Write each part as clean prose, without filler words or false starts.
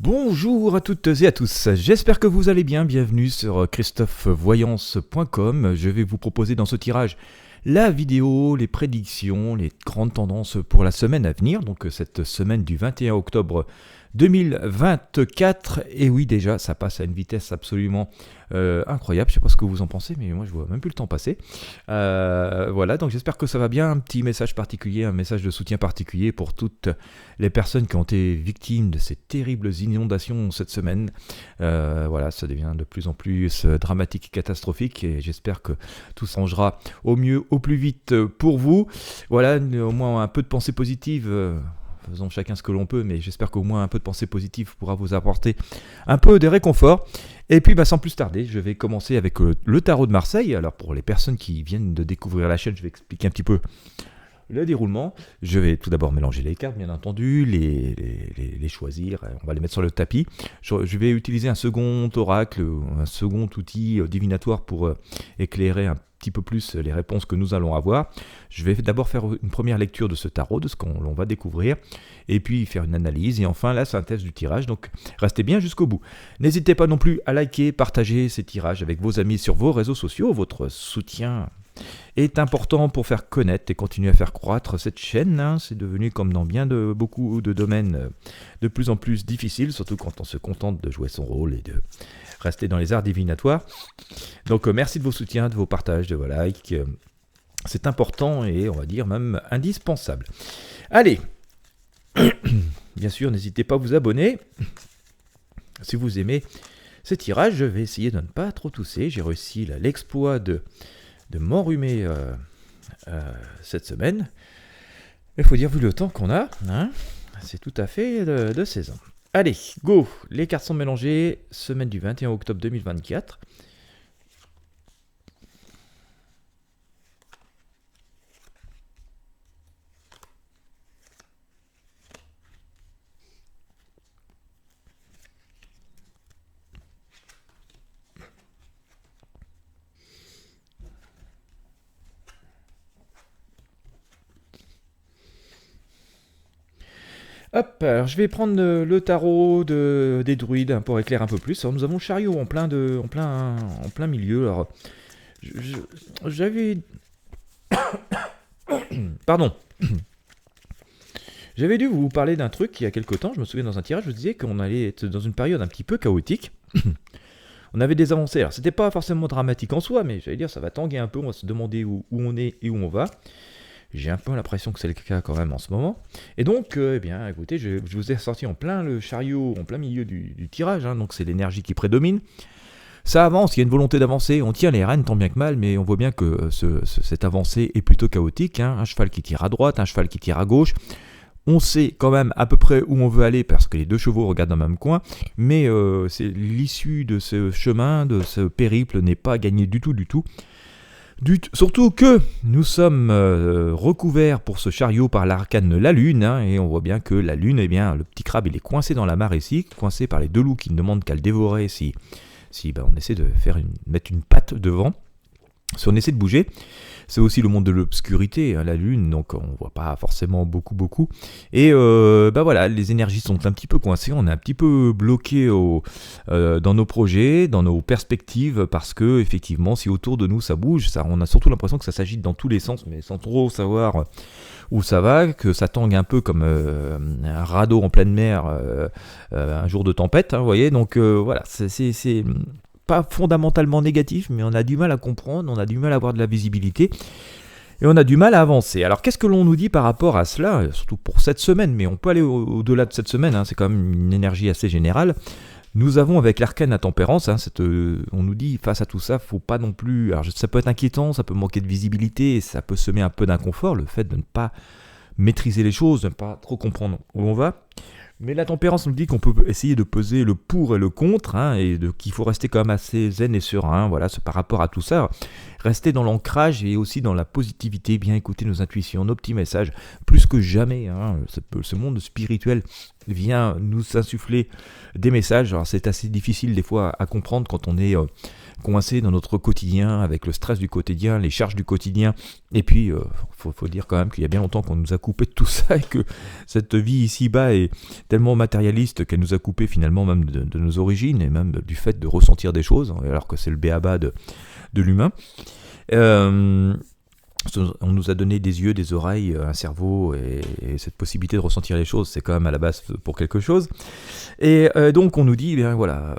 Bonjour à toutes et à tous, j'espère que vous allez bien, bienvenue sur christophevoyance.com. Je vais vous proposer dans ce tirage la vidéo, les prédictions, les grandes tendances pour la semaine à venir, donc cette semaine du 21 octobre 2024, et oui déjà ça passe à une vitesse absolument incroyable, je sais pas ce que vous en pensez, mais moi je vois même plus le temps passer. Voilà, donc j'espère que ça va bien, un petit message particulier, un message de soutien particulier pour toutes les personnes qui ont été victimes de ces terribles inondations cette semaine. Voilà, ça devient de plus en plus dramatique et catastrophique, et j'espère que tout s'arrangera au mieux, au plus vite pour vous. Voilà, au moins un peu de pensée positive. Faisons chacun ce que l'on peut, mais j'espère qu'au moins un peu de pensée positive pourra vous apporter un peu de réconfort. Et puis sans plus tarder, je vais commencer avec le tarot de Marseille. Alors pour les personnes qui viennent de découvrir la chaîne, je vais expliquer un petit peu le déroulement. Je vais tout d'abord mélanger les cartes, bien entendu, les choisir, on va les mettre sur le tapis. Je vais utiliser un second oracle, un second outil divinatoire pour éclairer un petit peu plus les réponses que nous allons avoir. Je vais d'abord faire une première lecture de ce tarot, de ce qu'on va découvrir, et puis faire une analyse, et enfin la synthèse du tirage. Donc restez bien jusqu'au bout. N'hésitez pas non plus à liker, partager ces tirages avec vos amis sur vos réseaux sociaux. Votre soutien est important pour faire connaître et continuer à faire croître cette chaîne. C'est devenu, comme dans beaucoup de domaines, de plus en plus difficile, surtout quand on se contente de jouer son rôle et de rester dans les arts divinatoires. Donc merci de vos soutiens, de vos partages, de vos likes. C'est important et on va dire même indispensable. Allez, bien sûr, n'hésitez pas à vous abonner. Si vous aimez ces tirages, je vais essayer de ne pas trop tousser. J'ai réussi l'exploit de m'enrhumer cette semaine. Il faut dire, vu le temps qu'on a, hein, c'est tout à fait de saison. Allez, go! Les cartes sont mélangées, semaine du 21 octobre 2024. Hop, alors je vais prendre le tarot des druides pour éclairer un peu plus. Alors, nous avons le chariot en plein milieu. Alors, j'avais... Pardon. J'avais dû vous parler d'un truc il y a quelque temps. Je me souviens dans un tirage, je vous disais qu'on allait être dans une période un petit peu chaotique. On avait des avancées. Alors, c'était pas forcément dramatique en soi, mais j'allais dire, ça va tanguer un peu. On va se demander où on est et où on va. J'ai un peu l'impression que c'est le cas quand même en ce moment. Et donc, eh bien, écoutez, je vous ai sorti en plein le chariot, en plein milieu du tirage. Hein, donc, c'est l'énergie qui prédomine. Ça avance, il y a une volonté d'avancer. On tient les rênes tant bien que mal, mais on voit bien que cette avancée est plutôt chaotique. Hein, un cheval qui tire à droite, un cheval qui tire à gauche. On sait quand même à peu près où on veut aller parce que les deux chevaux regardent dans le même coin. Mais c'est l'issue de ce chemin, de ce périple n'est pas gagnée du tout. Surtout que nous sommes recouverts pour ce chariot par l'arcane de la lune, hein, et on voit bien que la lune, eh bien, le petit crabe il est coincé dans la mare ici, coincé par les deux loups qui ne demandent qu'à le dévorer si on essaie de mettre une patte devant, si on essaie de bouger. C'est aussi le monde de l'obscurité, hein, la lune, donc on ne voit pas forcément beaucoup. Et voilà, les énergies sont un petit peu coincées, on est un petit peu bloqué dans nos projets, dans nos perspectives, parce que effectivement, si autour de nous ça bouge, on a surtout l'impression que ça s'agite dans tous les sens, mais sans trop savoir où ça va, que ça tangue un peu comme un radeau en pleine mer un jour de tempête, hein, vous voyez, donc voilà, c'est pas fondamentalement négatif, mais on a du mal à comprendre, on a du mal à avoir de la visibilité, et on a du mal à avancer. Alors qu'est-ce que l'on nous dit par rapport à cela, surtout pour cette semaine, mais on peut aller au-delà de cette semaine, hein, c'est quand même une énergie assez générale. Nous avons avec l'arcane à tempérance, hein, on nous dit face à tout ça, faut pas non plus... Alors ça peut être inquiétant, ça peut manquer de visibilité, et ça peut semer un peu d'inconfort, le fait de ne pas maîtriser les choses, de ne pas trop comprendre où on va. Mais la tempérance nous dit qu'on peut essayer de peser le pour et le contre, hein, et qu'il faut rester quand même assez zen et serein, voilà, par rapport à tout ça. Rester dans l'ancrage et aussi dans la positivité, bien écouter nos intuitions, nos petits messages, plus que jamais. Hein, ce monde spirituel vient nous insuffler des messages. Alors c'est assez difficile des fois à comprendre quand on est coincé dans notre quotidien, avec le stress du quotidien, les charges du quotidien. Et puis, faut dire quand même qu'il y a bien longtemps qu'on nous a coupé de tout ça et que cette vie ici-bas est tellement matérialiste qu'elle nous a coupé finalement même de nos origines et même du fait de ressentir des choses, alors que c'est le b.a.-ba de l'humain. On nous a donné des yeux, des oreilles, un cerveau, et cette possibilité de ressentir les choses, c'est quand même à la base pour quelque chose. Et donc on nous dit, bien voilà,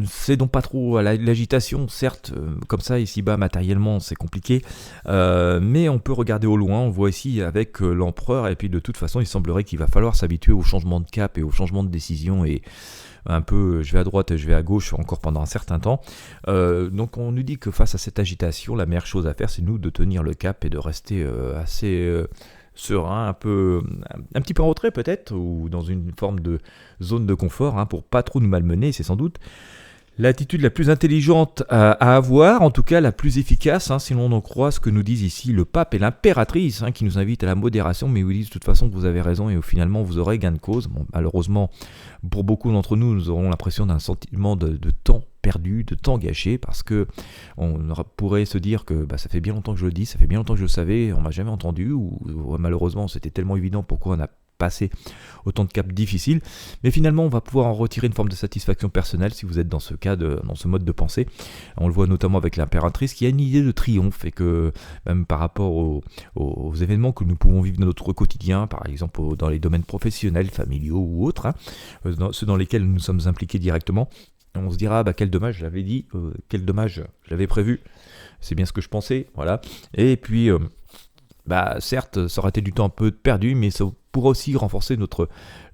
c'est donc pas trop l'agitation, certes, comme ça ici-bas matériellement c'est compliqué, mais on peut regarder au loin, on voit ici avec l'empereur, et puis de toute façon il semblerait qu'il va falloir s'habituer au changement de cap et au changement de décision, et un peu je vais à droite, je vais à gauche encore pendant un certain temps. Donc on nous dit que face à cette agitation, la meilleure chose à faire, c'est nous de tenir le cap et de rester assez serein, un petit peu en retrait peut-être, ou dans une forme de zone de confort, pour pas trop nous malmener. C'est sans doute l'attitude la plus intelligente à avoir, en tout cas la plus efficace, si l'on en croit ce que nous disent ici le pape et l'impératrice, qui nous invitent à la modération, mais ils vous disent de toute façon que vous avez raison et finalement vous aurez gain de cause. Bon, malheureusement, pour beaucoup d'entre nous, nous aurons l'impression d'un sentiment de temps perdu, de temps gâché, parce que on pourrait se dire que ça fait bien longtemps que je le dis, ça fait bien longtemps que je le savais, on m'a jamais entendu, ou malheureusement c'était tellement évident, pourquoi on a passé autant de caps difficiles, mais finalement on va pouvoir en retirer une forme de satisfaction personnelle si vous êtes dans ce cas, dans ce mode de pensée. On le voit notamment avec l'impératrice qui a une idée de triomphe, et que même par rapport aux événements que nous pouvons vivre dans notre quotidien, par exemple dans les domaines professionnels, familiaux ou autres, ceux dans lesquels nous sommes impliqués directement, on se dira quel dommage, je l'avais dit, quel dommage, je l'avais prévu, c'est bien ce que je pensais, voilà. Et puis certes, ça aurait été du temps un peu perdu, mais ça pourra aussi renforcer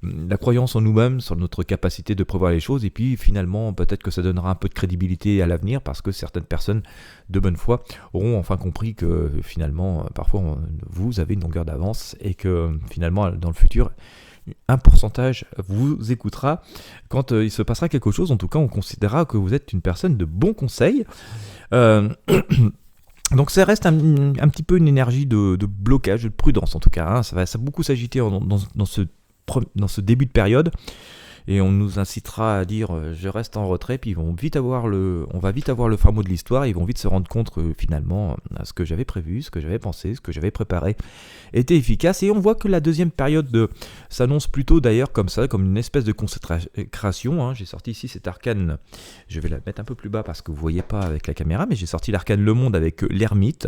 la croyance en nous-mêmes, sur notre capacité de prévoir les choses, et puis finalement, peut-être que ça donnera un peu de crédibilité à l'avenir, parce que certaines personnes de bonne foi auront enfin compris que finalement, parfois, vous avez une longueur d'avance, et que finalement, dans le futur, un pourcentage vous écoutera quand il se passera quelque chose. En tout cas, on considérera que vous êtes une personne de bon conseil. Donc ça reste un petit peu une énergie de blocage, de prudence en tout cas. Ça va beaucoup s'agiter dans ce début de période. Et on nous incitera à dire je reste en retrait, puis on va vite avoir le fin mot de l'histoire, ils vont vite se rendre compte que finalement ce que j'avais prévu, ce que j'avais pensé, ce que j'avais préparé était efficace. Et on voit que la deuxième période s'annonce plutôt d'ailleurs comme ça, comme une espèce de consécration. J'ai sorti ici cet arcane, je vais la mettre un peu plus bas parce que vous ne voyez pas avec la caméra, mais j'ai sorti l'arcane Le Monde avec l'ermite.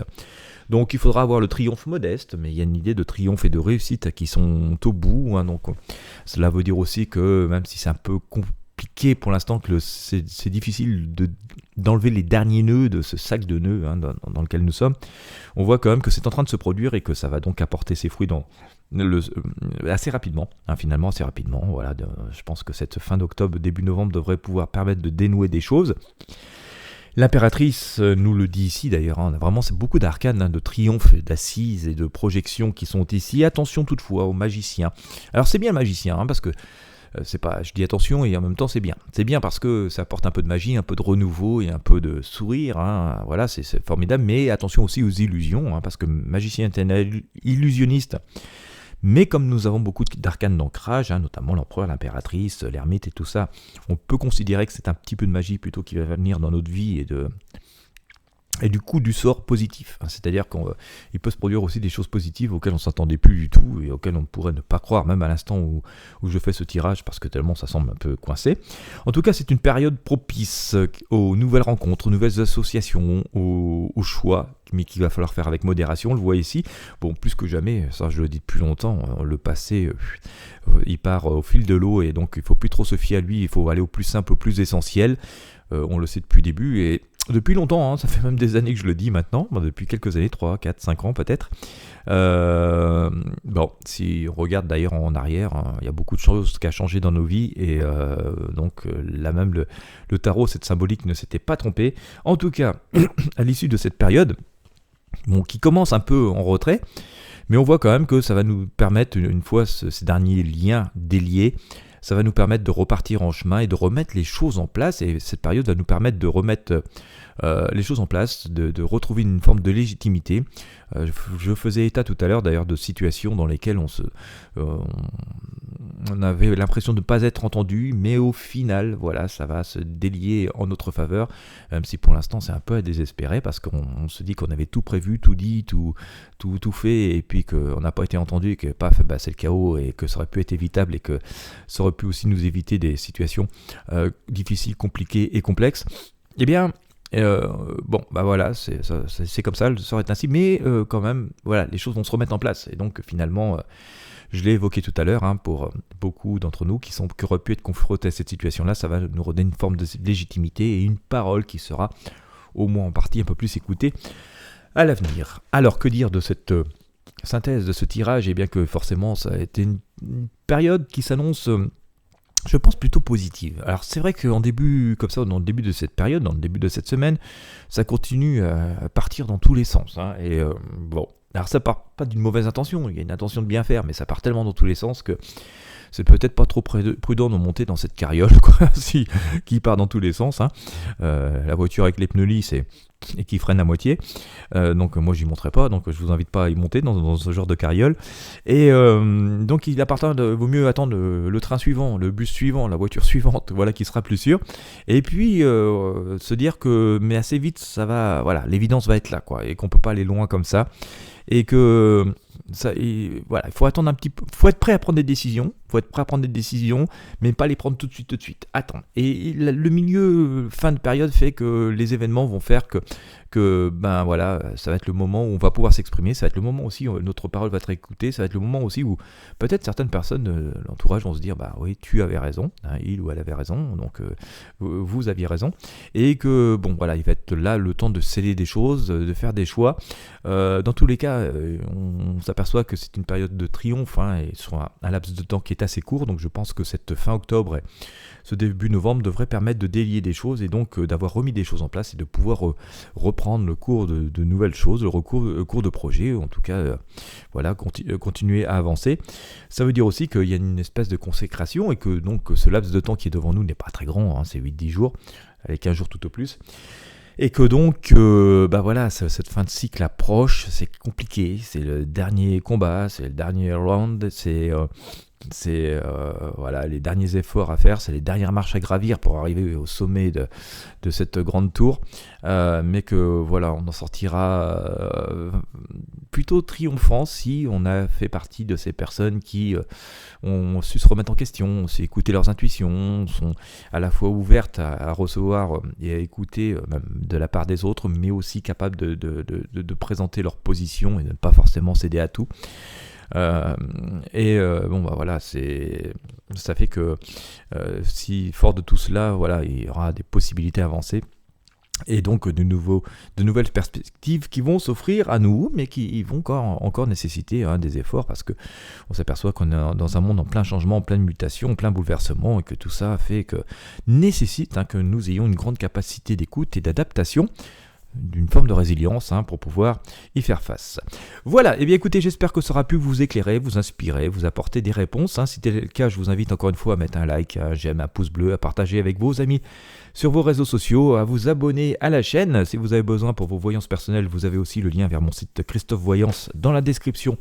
Donc il faudra avoir le triomphe modeste, mais il y a une idée de triomphe et de réussite qui sont au bout. Donc cela veut dire aussi que même si c'est un peu compliqué pour l'instant, que c'est difficile d'enlever les derniers nœuds de ce sac de nœuds dans lequel nous sommes, on voit quand même que c'est en train de se produire et que ça va donc apporter ses fruits assez rapidement, finalement assez rapidement. Voilà, je pense que cette fin d'octobre, début novembre devrait pouvoir permettre de dénouer des choses. L'impératrice nous le dit ici d'ailleurs, on a vraiment beaucoup d'arcanes, de triomphe, d'assises et de projections qui sont ici. Attention toutefois aux magiciens. Alors c'est bien le magicien, parce que c'est pas, je dis attention et en même temps c'est bien. C'est bien parce que ça apporte un peu de magie, un peu de renouveau et un peu de sourire. Voilà, c'est formidable, mais attention aussi aux illusions, parce que magicien est un illusionniste. Mais comme nous avons beaucoup d'arcanes d'ancrage, notamment l'empereur, l'impératrice, l'ermite et tout ça, on peut considérer que c'est un petit peu de magie plutôt qui va venir dans notre vie et du coup du sort positif. C'est-à-dire qu'il peut se produire aussi des choses positives auxquelles on ne s'attendait plus du tout et auxquelles on pourrait ne pas croire, même à l'instant où je fais ce tirage, parce que tellement ça semble un peu coincé. En tout cas, c'est une période propice aux nouvelles rencontres, aux nouvelles associations, aux choix, mais qu'il va falloir faire avec modération. On le voit ici, bon, plus que jamais, ça je le dis depuis longtemps, le passé, il part au fil de l'eau, et donc il ne faut plus trop se fier à lui, il faut aller au plus simple, au plus essentiel. On le sait depuis le début, et depuis longtemps, ça fait même des années que je le dis maintenant, depuis quelques années, 3, 4, 5 ans peut-être. Si on regarde d'ailleurs en arrière, il y a beaucoup de choses qui ont changé dans nos vies, et donc là même le tarot, cette symbolique ne s'était pas trompé. En tout cas, à l'issue de cette période, qui commence un peu en retrait, mais on voit quand même que ça va nous permettre, une fois ces derniers liens déliés, ça va nous permettre de repartir en chemin et de remettre les choses en place, et cette période va nous permettre de remettre les choses en place, de retrouver une forme de légitimité. Je faisais état tout à l'heure d'ailleurs de situations dans lesquelles on on avait l'impression de ne pas être entendu, mais au final, voilà, ça va se délier en notre faveur, même si pour l'instant c'est un peu à désespérer, parce qu'on se dit qu'on avait tout prévu, tout dit, tout fait, et puis qu'on n'a pas été entendu, et que paf, c'est le chaos, et que ça aurait pu être évitable, et que ça aurait pu aussi nous éviter des situations difficiles, compliquées et complexes. Eh bien, voilà, c'est comme ça, ça aurait été ainsi, mais quand même, voilà, les choses vont se remettre en place, et donc finalement, je l'ai évoqué tout à l'heure, pour beaucoup d'entre nous qui auraient pu être confrontés à cette situation-là, ça va nous redonner une forme de légitimité et une parole qui sera au moins en partie un peu plus écoutée à l'avenir. Alors, que dire de cette synthèse, de ce tirage? Eh bien que forcément, ça a été une période qui s'annonce... je pense plutôt positive. Alors c'est vrai qu'en début, comme ça, dans le début de cette période, dans le début de cette semaine, ça continue à partir dans tous les sens. Et alors ça part pas d'une mauvaise intention, il y a une intention de bien faire, mais ça part tellement dans tous les sens que c'est peut-être pas trop prudent de monter dans cette carriole, qui part dans tous les sens. La voiture avec les pneus lisses et qui freine à moitié. Donc moi j'y monterai pas, donc je vous invite pas à y monter dans ce genre de carriole. Et donc il vaut mieux attendre le train suivant, le bus suivant, la voiture suivante, voilà, qui sera plus sûre. Et puis se dire que mais assez vite ça va, voilà, l'évidence va être là, et qu'on peut pas aller loin comme ça. Et que voilà, il faut attendre un petit peu, faut être prêt à prendre des décisions, mais pas les prendre tout de suite, attendre. Et le milieu, fin de période fait que les événements vont faire que ça va être le moment où on va pouvoir s'exprimer, ça va être le moment aussi où notre parole va être écoutée, ça va être le moment aussi où peut-être certaines personnes de l'entourage vont se dire oui, tu avais raison, il ou elle avait raison, donc vous aviez raison, et que il va être là le temps de sceller des choses, de faire des choix. Dans tous les cas, on s'aperçoit que c'est une période de triomphe, et sur un laps de temps qui est assez court, donc je pense que cette fin octobre et ce début novembre devrait permettre de délier des choses et donc d'avoir remis des choses en place et de pouvoir reprendre le cours de nouvelles choses, le cours de projet, en tout cas continuer à avancer. Ça veut dire aussi qu'il y a une espèce de consécration et que donc ce laps de temps qui est devant nous n'est pas très grand, c'est 8-10 jours, avec 15 jours tout au plus. Et que donc, cette fin de cycle approche, c'est compliqué, c'est le dernier combat, c'est le dernier round, c'est les derniers efforts à faire, c'est les dernières marches à gravir pour arriver au sommet de cette grande tour, mais que on en sortira plutôt triomphant si on a fait partie de ces personnes qui ont su se remettre en question, ont su écouter leurs intuitions, sont à la fois ouvertes à recevoir et à écouter même de la part des autres, mais aussi capables de présenter leur position et de ne pas forcément céder à tout. Ça fait que si fort de tout cela, il y aura des possibilités avancées et donc de nouvelles perspectives qui vont s'offrir à nous, mais qui vont encore nécessiter des efforts, parce que on s'aperçoit qu'on est dans un monde en plein changement, en pleine mutation, en plein bouleversement, et que tout ça fait que nécessite que nous ayons une grande capacité d'écoute et d'adaptation, d'une forme de résilience pour pouvoir y faire face. Voilà, et bien écoutez, j'espère que ça aura pu vous éclairer, vous inspirer, vous apporter des réponses. Si c'est le cas, je vous invite encore une fois à mettre un like, un j'aime, un pouce bleu, à partager avec vos amis sur vos réseaux sociaux, à vous abonner à la chaîne. Si vous avez besoin pour vos voyances personnelles, vous avez aussi le lien vers mon site Christophe Voyance dans la description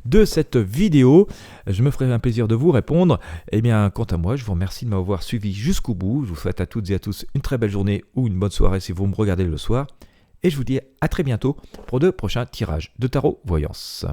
de cette vidéo. Je me ferai un plaisir de vous répondre. Et bien, quant à moi, je vous remercie de m'avoir suivi jusqu'au bout. Je vous souhaite à toutes et à tous une très belle journée ou une bonne soirée si vous me regardez le soir. Et je vous dis à très bientôt pour de prochains tirages de tarot voyance.